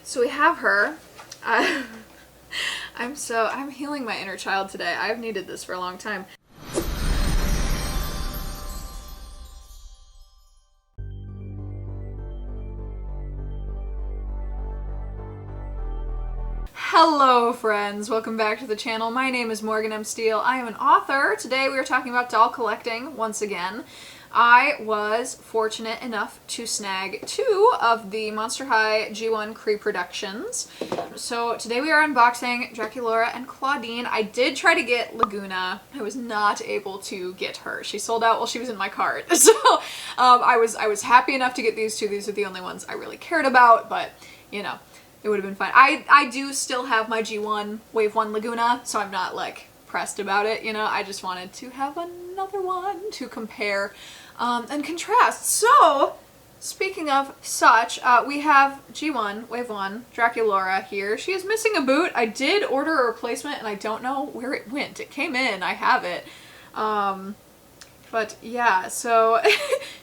So we have her. I'm healing my inner child today. I've needed this for a long time. Hello friends, welcome back to the channel. My name is Morgan M. Steele. I am an author. Today we are talking about doll collecting once again. I was fortunate enough to snag 2 of the Monster High G1 Creeproductions. So today we are unboxing Draculaura and Clawdeen. I did try to get Laguna. I was not able to get her. She sold out while she was in my cart. So I was happy enough to get these 2. These are the only ones I really cared about, but you know, it would have been fine. I do still have my G1 Wave 1 Laguna, so I'm not like pressed about it, you know. I just wanted to have another one to compare and contrast. So speaking of such, we have G1 Wave 1 Draculaura here. She is missing a boot. I did order a replacement and I don't know where it went. It came in, I have it. But yeah, so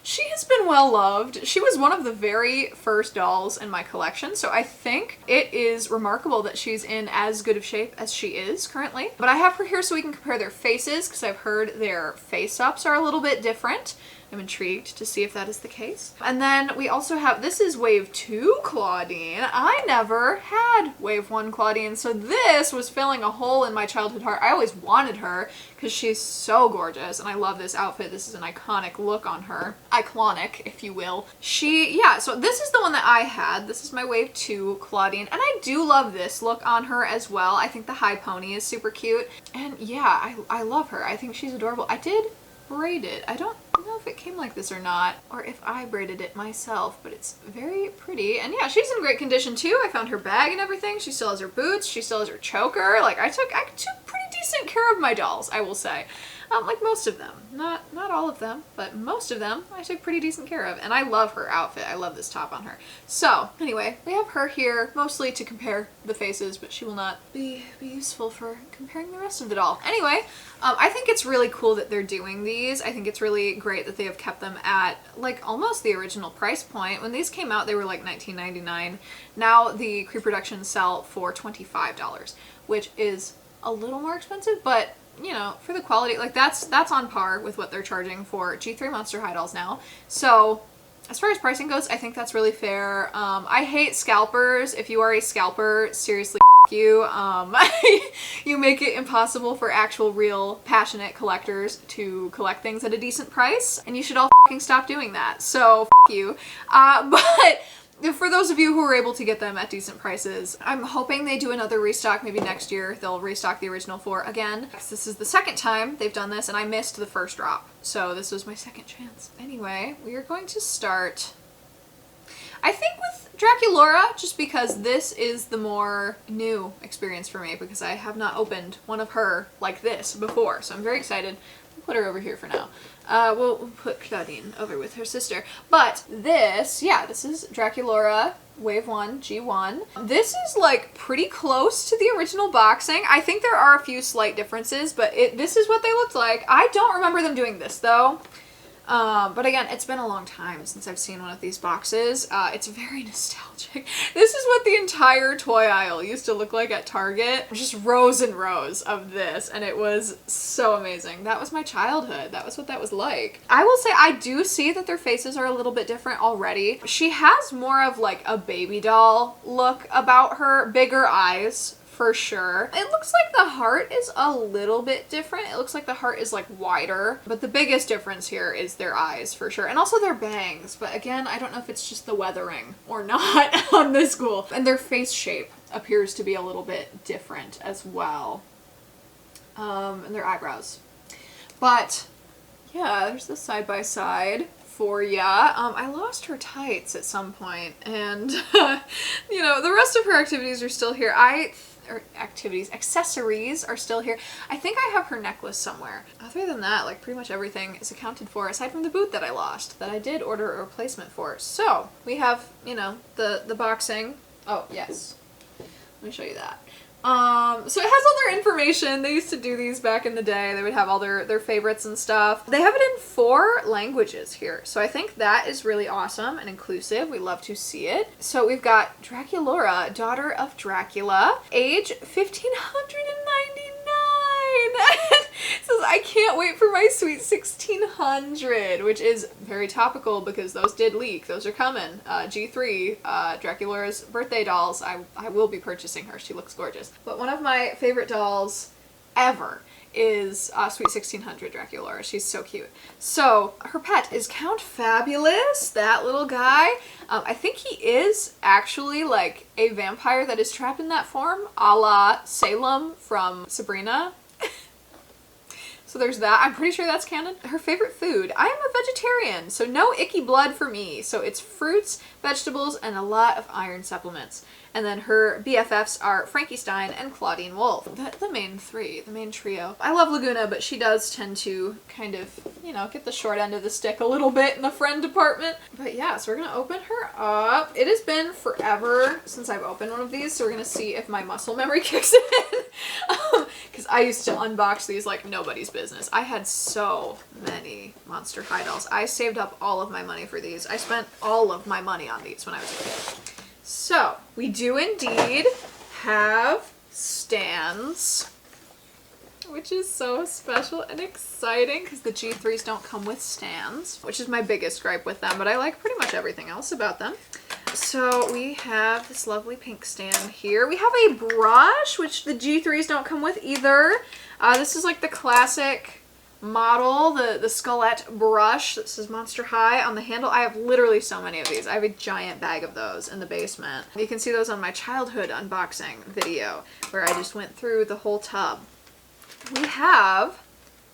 she has been well loved. She was one of the very first dolls in my collection, so I think it is remarkable that she's in as good of shape as she is currently. But I have her here so we can compare their faces, because I've heard their face-ups are a little bit different. I'm intrigued to see if that is the case. And then we also have, this is Wave 2 Clawdeen. I never had Wave 1 Clawdeen, so this was filling a hole in my childhood heart. I always wanted her because she's so gorgeous and I love this outfit. This is an iconic look on her. Iconic, if you will. Yeah, so this is the one that I had. This is my Wave 2 Clawdeen, and I do love this look on her as well. I think the high pony is super cute. And yeah, I love her. I think she's adorable. I did braid it. I don't know if it came like this or not, or if I braided it myself, but it's very pretty. And yeah, she's in great condition too. I found her bag and everything. She still has her boots. She still has her choker. Like I took pretty decent care of my dolls, I will say. Like most of them. Not all of them, but most of them I took pretty decent care of. And I love her outfit. I love this top on her. So anyway, we have her here mostly to compare the faces, but she will not be useful for comparing the rest of the doll. Anyway, I think it's really cool that they're doing these. I think it's really great that they have kept them at like almost the original price point. When these came out, they were like $19.99. Now the Creeproductions sell for $25, which is a little more expensive, but you know, for the quality, like that's on par with what they're charging for G3 Monster High dolls now. So as far as pricing goes, I think that's really fair. I hate scalpers. If you are a scalper, seriously, you. You make it impossible for actual, real, passionate collectors to collect things at a decent price, and you should all fucking stop doing that. So you. But for those of you who were able to get them at decent prices, I'm hoping they do another restock. Maybe next year they'll restock the original 4 again. This is the second time they've done this, and I missed the first drop, so this was my second chance. Anyway, we are going to start, I think, with Draculaura, just because this is the more new experience for me, because I have not opened one of her like this before, so I'm very excited. Put her over here for now. We'll put Clawdeen over with her sister. But this, yeah, this is Draculaura Wave 1 G1. This is like pretty close to the original boxing. I think there are a few slight differences, but this is what they looked like. I don't remember them doing this though. But again, it's been a long time since I've seen one of these boxes. It's very nostalgic. This is what the entire toy aisle used to look like at Target. Just rows and rows of this, and it was so amazing. That was my childhood. That was what that was like. I will say I do see that their faces are a little bit different already. She has more of like a baby doll look about her, bigger eyes. For sure. It looks like the heart is a little bit different. It looks like the heart is like wider, but the biggest difference here is their eyes for sure. And also their bangs. But again, I don't know if it's just the weathering or not on this ghoul. And their face shape appears to be a little bit different as well. And their eyebrows. But yeah, there's the side by side for ya. I lost her tights at some point, and you know, the rest of her activities are still here. Accessories are still here. I think I have her necklace somewhere. Other than that, like pretty much everything is accounted for aside from the boot that I lost, that I did order a replacement for. So we have, you know, the boxing. Oh yes, let me show you that. So it has all their information. They used to do these back in the day. They would have all their favorites and stuff. They have it in 4 languages here. So I think that is really awesome and inclusive. We love to see it. So we've got Draculaura, daughter of Dracula, age 1599. Says, I can't wait for my sweet 1600, which is very topical because those did leak. Those are coming. G3, Draculaura's birthday dolls. I will be purchasing her. She looks gorgeous. But one of my favorite dolls ever is Sweet 1600 Draculaura. She's so cute. So her pet is Count Fabulous, that little guy. I think he is actually like a vampire that is trapped in that form, a la Salem from Sabrina. So there's that. I'm pretty sure that's canon. Her favorite food. I am a vegetarian, so no icky blood for me. So it's fruits, vegetables, and a lot of iron supplements. And then her BFFs are Frankenstein and Clawdeen Wolf. The main 3, the main trio. I love Laguna, but she does tend to kind of, you know, get the short end of the stick a little bit in the friend department. But yeah, so we're gonna open her up. It has been forever since I've opened one of these, so we're gonna see if my muscle memory kicks in. Because I used to unbox these like nobody's business. I had so many Monster High dolls. I saved up all of my money for these. I spent all of my money on these when I was a kid. So, we do indeed have stands, which is so special and exciting because the G3s don't come with stands, which is my biggest gripe with them, but I like pretty much everything else about them. So we have this lovely pink stand here. We have a brush, which the G3s don't come with either. This is like the classic model, the Skulette brush that says Monster High on the handle. I have literally so many of these. I have a giant bag of those in the basement. You can see those on my childhood unboxing video where I just went through the whole tub. We have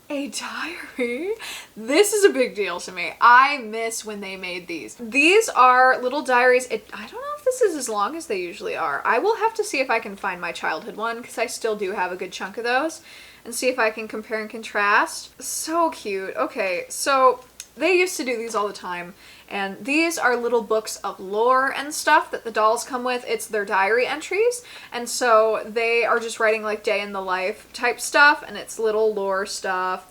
a diary. This is a big deal to me. I miss when they made these. These are little diaries. I don't know if this is as long as they usually are. I will have to see if I can find my childhood one because I still do have a good chunk of those and see if I can compare and contrast. So cute. Okay, so they used to do these all the time, and these are little books of lore and stuff that the dolls come with. It's their diary entries, and so they are just writing like day in the life type stuff, and it's little lore stuff.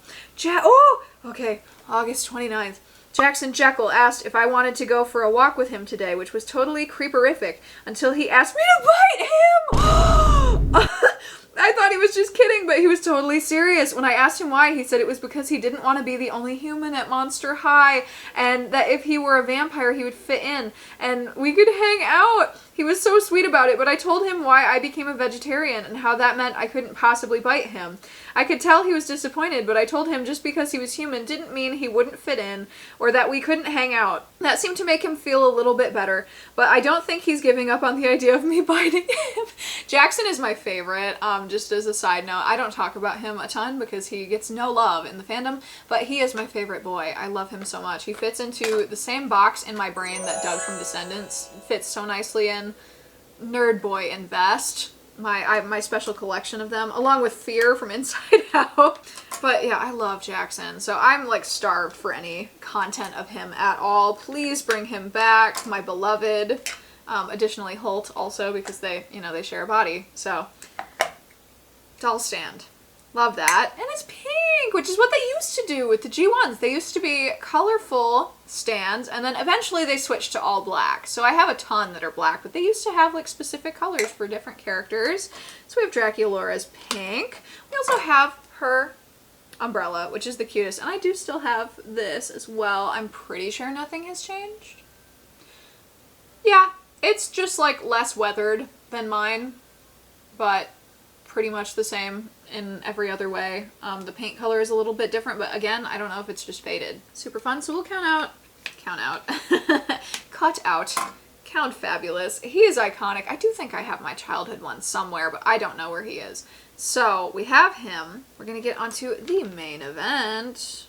Okay, August 29th. Jackson Jekyll asked if I wanted to go for a walk with him today, which was totally creeperific, until he asked me to bite him! I thought he was just kidding, but he was totally serious. When I asked him why, he said it was because he didn't want to be the only human at Monster High, and that if he were a vampire, he would fit in, and we could hang out. He was so sweet about it, but I told him why I became a vegetarian and how that meant I couldn't possibly bite him. I could tell he was disappointed, but I told him just because he was human didn't mean he wouldn't fit in or that we couldn't hang out. That seemed to make him feel a little bit better, but I don't think he's giving up on the idea of me biting him. Jackson is my favorite, just as a side note. I don't talk about him a ton because he gets no love in the fandom, but he is my favorite boy. I love him so much. He fits into the same box in my brain that Doug from Descendants fits so nicely in. Nerd Boy and Best. My special collection of them, along with Fear from Inside Out. But yeah, I love Jackson. So I'm like starved for any content of him at all. Please bring him back, my beloved. Additionally, Holt also, because they, you know, they share a body. So, doll stand. Love that. And it's pink, which is what they used to do with the G1s. They used to be colorful stands, and then eventually they switched to all black. So I have a ton that are black, but they used to have like specific colors for different characters. So we have Draculaura's pink. We also have her umbrella, which is the cutest. And I do still have this as well. I'm pretty sure nothing has changed. Yeah, it's just like less weathered than mine, but pretty much the same in every other way. The paint color is a little bit different, but again, I don't know if it's just faded. Super fun. So we'll cut out Count Fabulous. He is iconic. I do think I have my childhood one somewhere, but I don't know where he is. So we have him. We're gonna get onto the main event.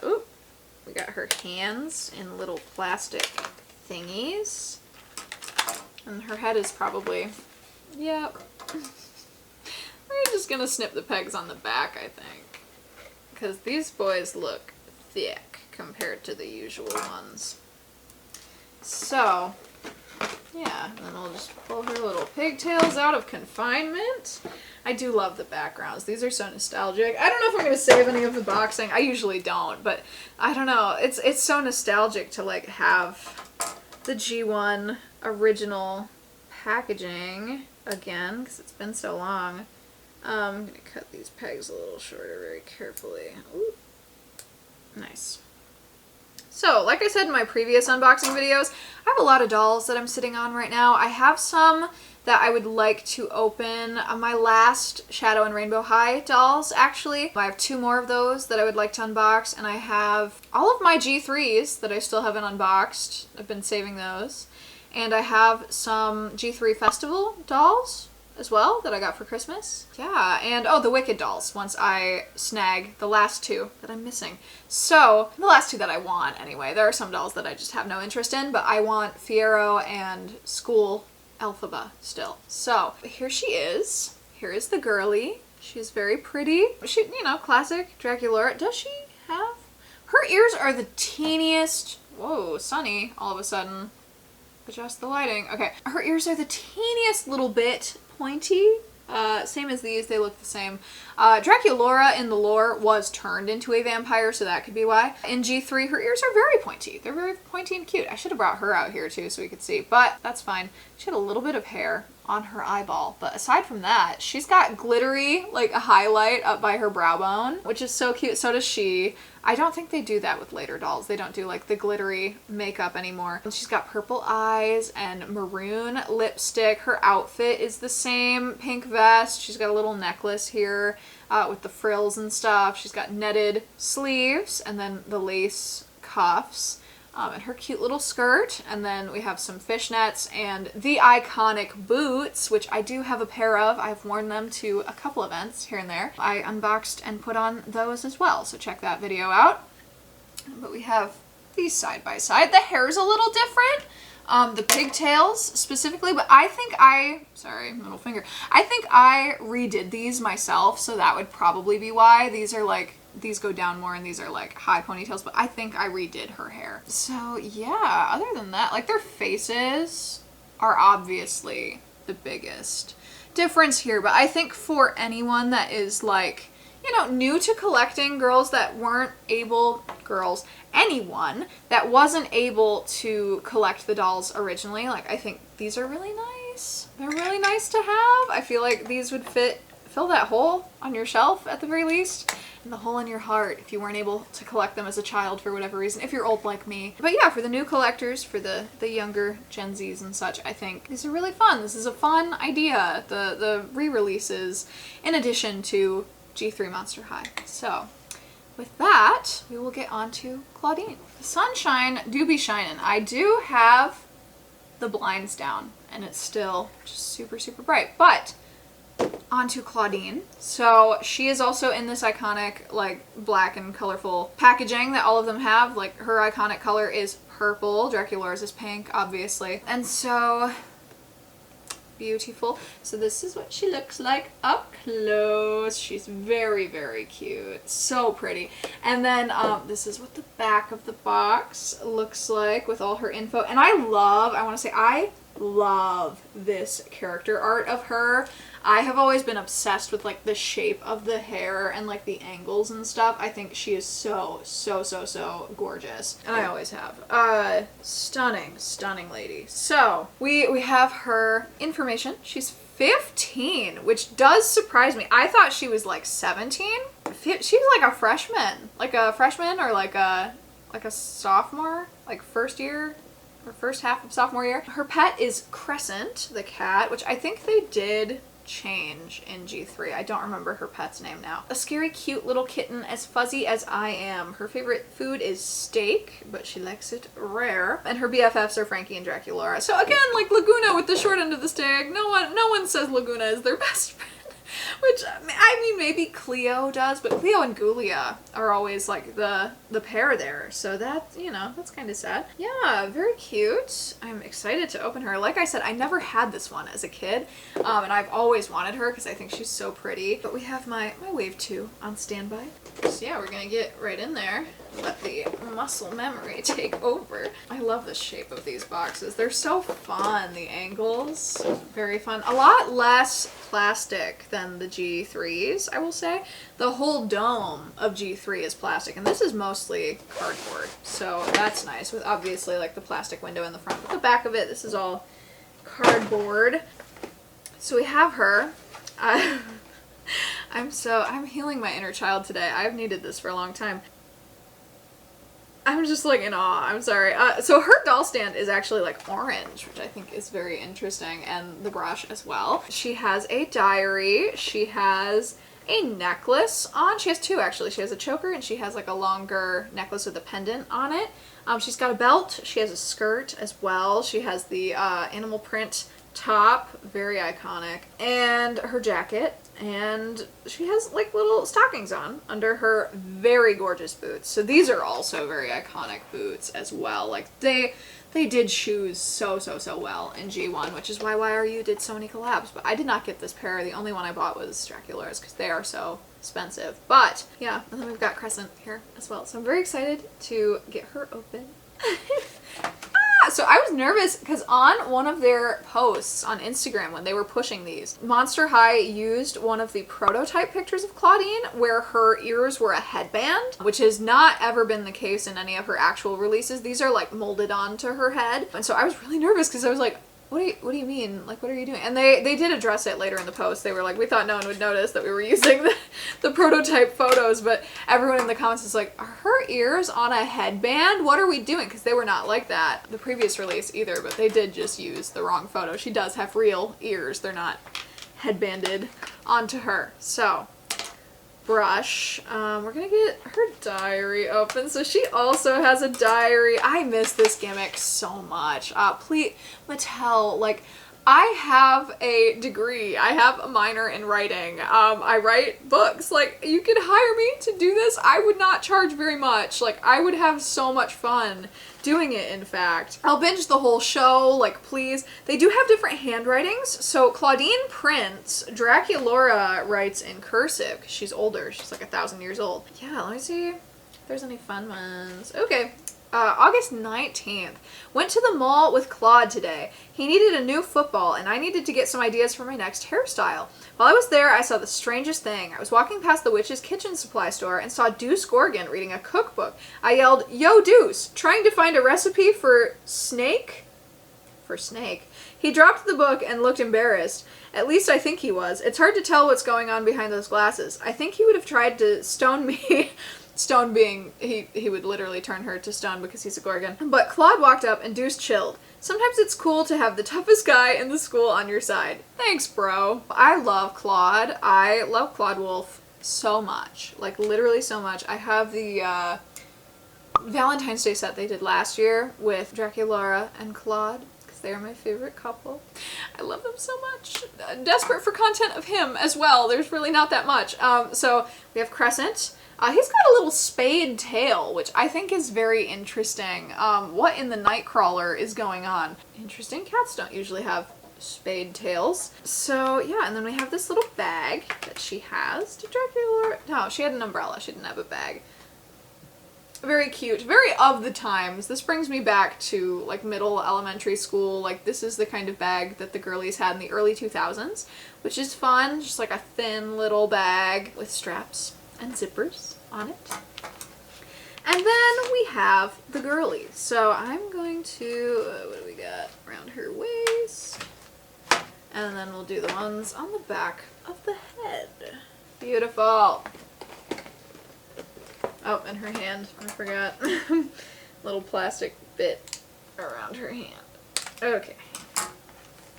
Ooh, we got her hands in little plastic thingies, and her head is probably, yep. We're just gonna snip the pegs on the back, I think, because these boys look thick compared to the usual ones. So Yeah, and then we'll just pull her little pigtails out of confinement. I do love the backgrounds. These are so nostalgic. I don't know if I'm going to save any of the boxing. I usually don't, but I don't know. It's so nostalgic to like have the G1 original packaging again, because it's been so long. I'm going to cut these pegs a little shorter very carefully. Ooh. Nice. So, like I said in my previous unboxing videos, I have a lot of dolls that I'm sitting on right now. I have some that I would like to open. My last Shadow and Rainbow High dolls, actually. I have 2 more of those that I would like to unbox, and I have all of my G3s that I still haven't unboxed. I've been saving those. And I have some G3 Festival dolls as well that I got for Christmas. Yeah, and oh, the Wicked dolls, once I snag the last 2 that I'm missing. So, the last 2 that I want anyway. There are some dolls that I just have no interest in, but I want Fiero and School Elphaba still. So, here she is. Here is the girly. She's very pretty. She, you know, classic Draculaura. Does she have? Her ears are the teeniest. Whoa, Sunny, all of a sudden. Adjust the lighting. Okay. Her ears are the teeniest little bit pointy. Same as these, they look the same. Draculaura in the lore was turned into a vampire, so that could be why. In G3, her ears are very pointy. They're very pointy and cute. I should have brought her out here too so we could see, but that's fine. She had a little bit of hair on her eyeball, but aside from that, she's got glittery, like a highlight up by her brow bone, which is so cute. So does she. I don't think they do that with later dolls. They don't do like the glittery makeup anymore. And she's got purple eyes and maroon lipstick. Her outfit is the same, pink vest. She's got a little necklace here with the frills and stuff. She's got netted sleeves and then the lace cuffs. And her cute little skirt, and then we have some fishnets and the iconic boots, which I do have a pair of. I've worn them to a couple events here and there. I unboxed and put on those as well, so check that video out. But we have these side by side. The hair's a little different, the pigtails specifically, but I think sorry, middle finger. I think I redid these myself, so that would probably be why. These are like, these go down more and these are like high ponytails, but I think I redid her hair. So yeah, other than that, like their faces are obviously the biggest difference here, but I think for anyone that is like, you know, new to collecting, anyone that wasn't able to collect the dolls originally, like I think these are really nice. They're really nice to have. I feel like these would fill that hole on your shelf at the very least. And the hole in your heart if you weren't able to collect them as a child for whatever reason, if you're old like me. But yeah, for the new collectors, for the younger Gen Zs and such, I think these are really fun. This is a fun idea, the re-releases, in addition to G3 Monster High. So with that, we will get on to Clawdeen. The sunshine do be shining. I do have the blinds down and it's still just super, super bright, but onto Clawdeen. So she is also in this iconic like black and colorful packaging that all of them have. Like her iconic color is purple, Draculaura's is pink, obviously. And so beautiful. So this is what she looks like up close. She's very, very cute. So pretty. And then this is what the back of the box looks like with all her info. And I love this character art of her. I have always been obsessed with like the shape of the hair and like the angles and stuff. I think she is so gorgeous. And I always have. Stunning, stunning lady. So we have her information. She's 15, which does surprise me. I thought she was like 17. She's like a freshman. Like a freshman or like a sophomore, like first year. Or first half of sophomore year. Her pet is Crescent, the cat, which I think they did change in G3. I don't remember her pet's name now. A scary, cute little kitten as fuzzy as I am. Her favorite food is steak, but she likes it rare. And her BFFs are Frankie and Draculaura. So again, like Laguna with the short end of the stick. No one says Laguna is their best friend. Which, I mean, maybe Cleo does, but Cleo and Ghoulia are always like the pair there. So that, you know, that's kind of sad. Yeah, very cute. I'm excited to open her. Like I said, I never had this one as a kid, and I've always wanted her because I think she's so pretty. But we have my Wave 2 on standby. So yeah, we're gonna get right in there. let the muscle memory take over. I love the shape of these boxes. They're so fun. The angles, very fun. A lot less plastic than the G3s, I will say. The whole dome of G3 is plastic, and this is mostly cardboard. So that's nice, with obviously like the plastic window in the front. But the back of it, this is all cardboard. So we have her. I'm healing my inner child today. I've needed this for a long time. I'm just like in awe. I'm sorry. So her doll stand is actually like orange, which I think is very interesting, and the brush as well. She has a diary. She has a necklace on. She has two actually. She has a choker and she has like a longer necklace with a pendant on it. She's got a belt. She has a skirt as well. She has the animal print top, very iconic, and her jacket, and she has like little stockings on under her very gorgeous boots. So these are also very iconic boots as well. Like they did shoes so well in G1, which is why YRU did so many collabs. But I did not get this pair. The only one I bought was Draculaura's because they are so expensive. But yeah, and then we've got Crescent here as well. So I'm very excited to get her open. So I was nervous because on one of their posts on Instagram when they were pushing these, Monster High used one of the prototype pictures of Clawdeen where her ears were a headband, which has not ever been the case in any of her actual releases. These are like molded onto her head. And so I was really nervous because I was like, what do you mean? Like, what are you doing? And they did address it later in the post. They were like, we thought no one would notice that we were using the prototype photos, but everyone in the comments is like, are her ears on a headband? What are we doing? Because they were not like that the previous release either, but they did just use the wrong photo. She does have real ears. They're not headbanded onto her. So, brush. We're gonna get her diary open. So she also has a diary. I miss this gimmick so much. Please, Mattel, like, I have a degree. I have a minor in writing. I write books. Like, you could hire me to do this. I would not charge very much. Like, I would have so much fun doing it, in fact. I'll binge the whole show, like, please. They do have different handwritings. So Clawdeen prints, Draculaura writes in cursive because she's older. She's like 1,000 years old. Yeah, let me see if there's any fun ones. Okay. August 19th. Went to the mall with Claude today. He needed a new football and I needed to get some ideas for my next hairstyle. While I was there, I saw the strangest thing. I was walking past the witch's kitchen supply store and saw Deuce Gorgon reading a cookbook. I yelled, "Yo, Deuce, trying to find a recipe for snake?" For snake. He dropped the book and looked embarrassed. At least I think he was. It's hard to tell what's going on behind those glasses. I think he would have tried to stone me. Stone being, he would literally turn her to stone because he's a Gorgon. But Claude walked up and Deuce chilled. Sometimes it's cool to have the toughest guy in the school on your side. Thanks, bro. I love Claude. I love Claude Wolf so much. Like, literally so much. I have the Valentine's Day set they did last year with Draculaura and Claude. They're my favorite couple. I love them so much. Desperate for content of him as well. There's really not that much. So we have Crescent. He's got a little spade tail, which I think is very interesting. What in the Nightcrawler is going on? Interesting. Cats don't usually have spade tails. So yeah, and then we have this little bag that she has. Did Draculaura? No, she had an umbrella. She didn't have a bag. Very cute, very of the times. This brings me back to like middle elementary school. Like, this is the kind of bag that the girlies had in the early 2000s, which is fun. Just like a thin little bag with straps and zippers on it. And then we have the girlies. So I'm going to, what do we got? Around her waist. And then we'll do the ones on the back of the head. Beautiful. Oh, and her hand, I forgot. Little plastic bit around her hand. Okay.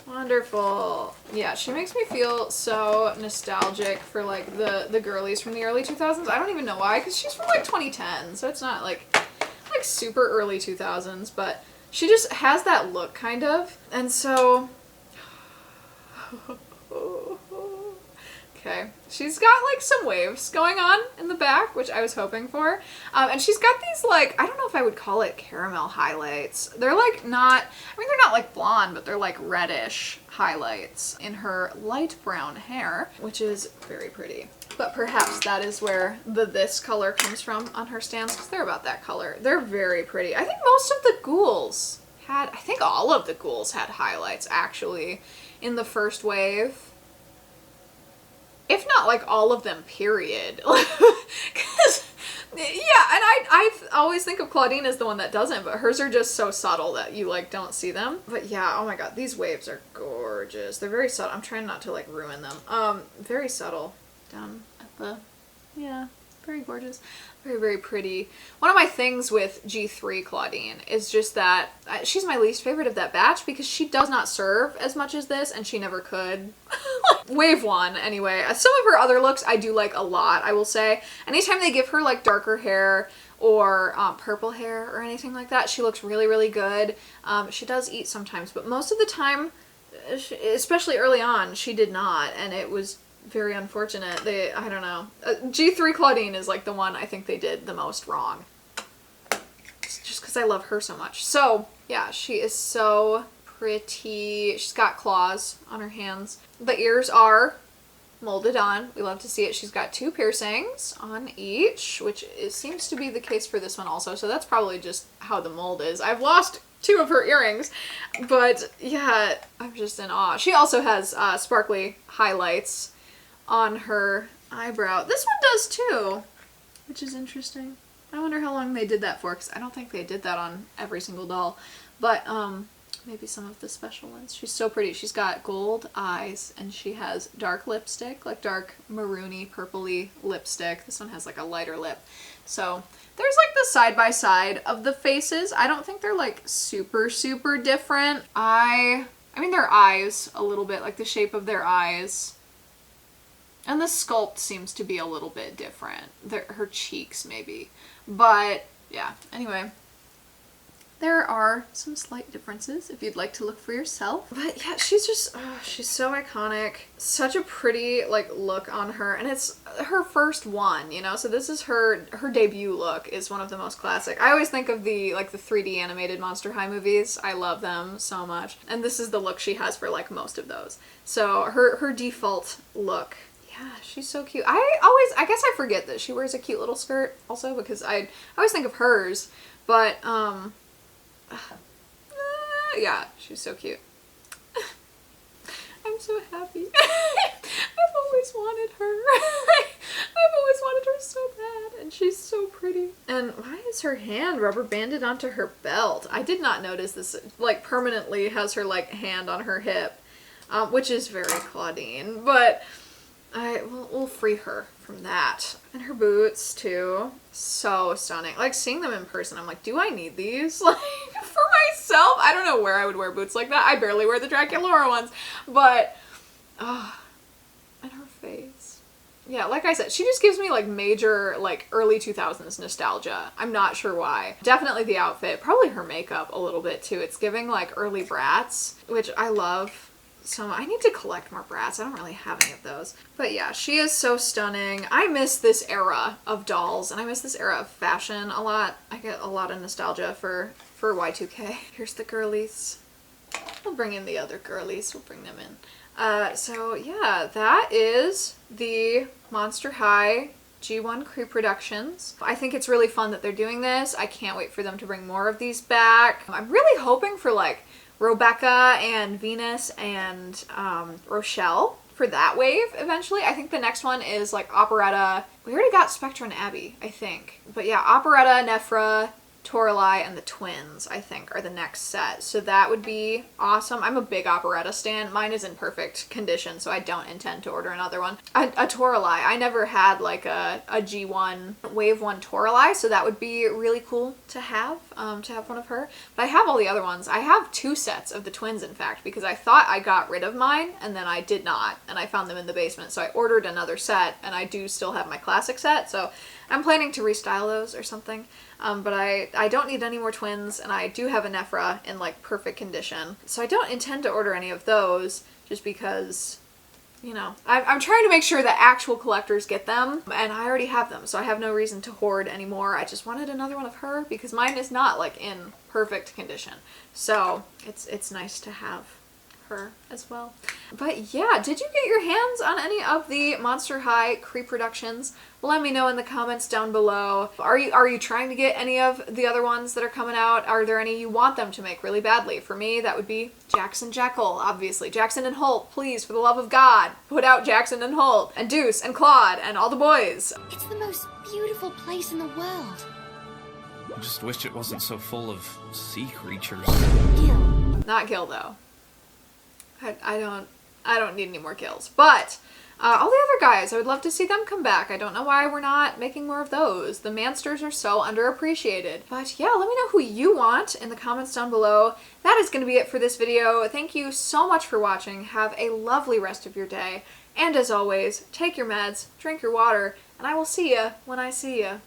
Wonderful. Yeah, she makes me feel so nostalgic for like the girlies from the early 2000s. I don't even know why, because she's from like 2010, so it's not like super early 2000s, but she just has that look kind of. And so okay, she's got like some waves going on in the back, which I was hoping for. And she's got these like, I don't know if I would call it caramel highlights. They're like not, I mean, they're not like blonde, but they're like reddish highlights in her light brown hair, which is very pretty. But perhaps that is where this color comes from on her stands, because they're about that color. They're very pretty. I think most of the ghouls had, I think all of the ghouls had highlights actually in the first wave. If not like all of them, period. Because, yeah, and I always think of Clawdeen as the one that doesn't, but hers are just so subtle that you like don't see them. But yeah, oh my god, these waves are gorgeous. They're very subtle. I'm trying not to like ruin them. Very subtle down at the, yeah, very gorgeous. Very, very pretty. One of my things with G3 Clawdeen is just that she's my least favorite of that batch because she does not serve as much as this, and she never could. Wave 1, anyway. Some of her other looks I do like a lot, I will say. Anytime they give her like darker hair or purple hair or anything like that, she looks really, really good. She does eat sometimes, but most of the time, especially early on, she did not, and it was very unfortunate. I don't know. G3 Clawdeen is like the one I think they did the most wrong. Just because I love her so much. So, yeah, she is so pretty. She's got claws on her hands. The ears are molded on. We love to see it. She's got 2 piercings on each, which seems to be the case for this one also. So that's probably just how the mold is. I've lost 2 of her earrings, but yeah, I'm just in awe. She also has sparkly highlights on her eyebrow. This one does too, which is interesting. I wonder how long they did that for, because I don't think they did that on every single doll, but maybe some of the special ones. She's so pretty. She's got gold eyes, and she has dark lipstick, like dark maroony, purpley lipstick. This one has like a lighter lip. So there's like the side by side of the faces. I don't think they're like super, super different. I mean, their eyes a little bit, like the shape of their eyes. And the sculpt seems to be a little bit different. Her cheeks, maybe. But, yeah. Anyway. There are some slight differences if you'd like to look for yourself. But, yeah, she's just, she's so iconic. Such a pretty, like, look on her. And it's her first one, you know? So this is her debut look is one of the most classic. I always think of the 3D animated Monster High movies. I love them so much. And this is the look she has for, like, most of those. So, her default look. Yeah, she's so cute. I guess I forget that she wears a cute little skirt also, because I always think of hers, but, yeah, she's so cute. I'm so happy. I've always wanted her. I've always wanted her so bad, and she's so pretty. And why is her hand rubber banded onto her belt? I did not notice this, like, permanently has her, like, hand on her hip, which is very Clawdeen, but we'll free her from that. And her boots too. So stunning. Like, seeing them in person, I'm like, do I need these? Like, for myself? I don't know where I would wear boots like that. I barely wear the Draculaura ones. But, and her face. Yeah, like I said, she just gives me like major, like, early 2000s nostalgia. I'm not sure why. Definitely the outfit. Probably her makeup a little bit too. It's giving like early Bratz, which I love. So I need to collect more Bratz. I don't really have any of those. But yeah, she is so stunning. I miss this era of dolls, and I miss this era of fashion a lot. I get a lot of nostalgia for Y2K. Here's the girlies. We'll bring in the other girlies. We'll bring them in. So yeah, that is the Monster High G1 Creeproductions. I think it's really fun that they're doing this. I can't wait for them to bring more of these back. I'm really hoping for like Rebecca and Venus and Rochelle for that wave eventually. I think the next one is like Operetta. We already got Spectra and Abby, I think. But yeah, Operetta, Nephra, Toralei, and the twins, I think, are the next set. So that would be awesome. I'm a big Operetta stan. Mine is in perfect condition, so I don't intend to order another one. A Toralei. I never had like a G1 Wave 1 Toralei, so that would be really cool to have one of her. But I have all the other ones. I have 2 sets of the twins, in fact, because I thought I got rid of mine, and then I did not, and I found them in the basement. So I ordered another set, and I do still have my classic set, so I'm planning to restyle those or something. But I don't need any more twins, and I do have a Nephra in like perfect condition. So I don't intend to order any of those just because, you know, I'm trying to make sure that actual collectors get them, and I already have them, so I have no reason to hoard anymore. I just wanted another one of her because mine is not like in perfect condition. So it's nice to have her as well. But yeah, did you get your hands on any of the Monster High Creeproductions? Let me know in the comments down below. Are you trying to get any of the other ones that are coming out? Are there any you want them to make really badly? For me, that would be Jackson Jekyll, obviously. Jackson and Holt, please, for the love of God, put out Jackson and Holt, and Deuce and Claude and all the boys. It's the most beautiful place in the world. I just wish it wasn't so full of sea creatures. Gil. Not Gil though. I don't need any more kills. But all the other guys, I would love to see them come back. I don't know why we're not making more of those. The Mansters are so underappreciated. But yeah, let me know who you want in the comments down below. That is going to be it for this video. Thank you so much for watching. Have a lovely rest of your day. And as always, take your meds, drink your water, and I will see ya when I see ya.